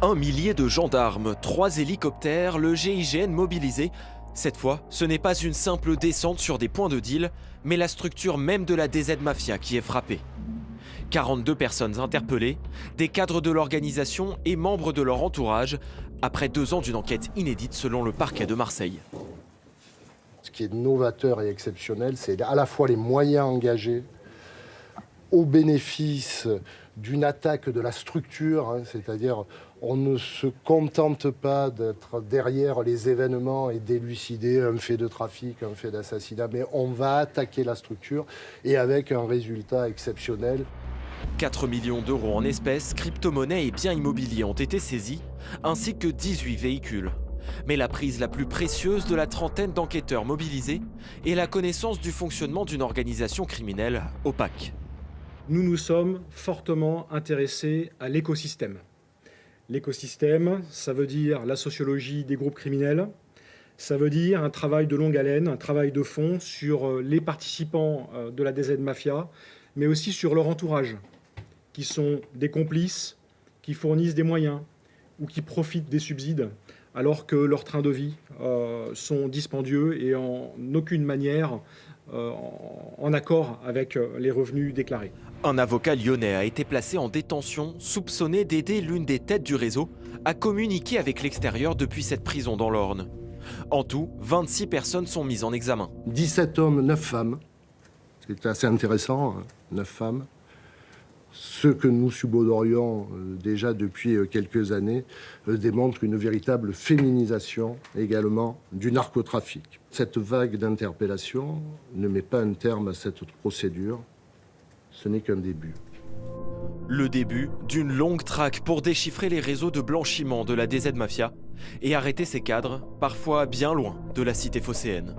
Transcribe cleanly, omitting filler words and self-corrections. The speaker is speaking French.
Un millier de gendarmes, 3 hélicoptères, le GIGN mobilisé. Cette fois, ce n'est pas une simple descente sur des points de deal, mais la structure même de la DZ Mafia qui est frappée. 42 personnes interpellées, des cadres de l'organisation et membres de leur entourage, après 2 ans d'une enquête inédite selon le parquet de Marseille. Ce qui est novateur et exceptionnel, c'est à la fois les moyens engagés au bénéfice d'une attaque de la structure, c'est-à-dire on ne se contente pas d'être derrière les événements et d'élucider un fait de trafic, un fait d'assassinat, mais on va attaquer la structure et avec un résultat exceptionnel. 4 millions d'euros en espèces, crypto-monnaies et biens immobiliers ont été saisis, ainsi que 18 véhicules. Mais la prise la plus précieuse de la trentaine d'enquêteurs mobilisés est la connaissance du fonctionnement d'une organisation criminelle opaque. Nous nous sommes fortement intéressés à l'écosystème. L'écosystème, ça veut dire la sociologie des groupes criminels, ça veut dire un travail de longue haleine, un travail de fond sur les participants de la DZ Mafia, mais aussi sur leur entourage, qui sont des complices, qui fournissent des moyens ou qui profitent des subsides, alors que leurs trains de vie sont dispendieux et en aucune manière en accord avec les revenus déclarés. Un avocat lyonnais a été placé en détention, soupçonné d'aider l'une des têtes du réseau à communiquer avec l'extérieur depuis cette prison dans l'Orne. En tout, 26 personnes sont mises en examen. 17 hommes, 9 femmes. C'est assez intéressant, 9 femmes. Ce que nous subodorions déjà depuis quelques années démontre une véritable féminisation également du narcotrafic. Cette vague d'interpellation ne met pas un terme à cette procédure. Ce n'est qu'un début. Le début d'une longue traque pour déchiffrer les réseaux de blanchiment de la DZ Mafia et arrêter ses cadres, parfois bien loin de la cité phocéenne.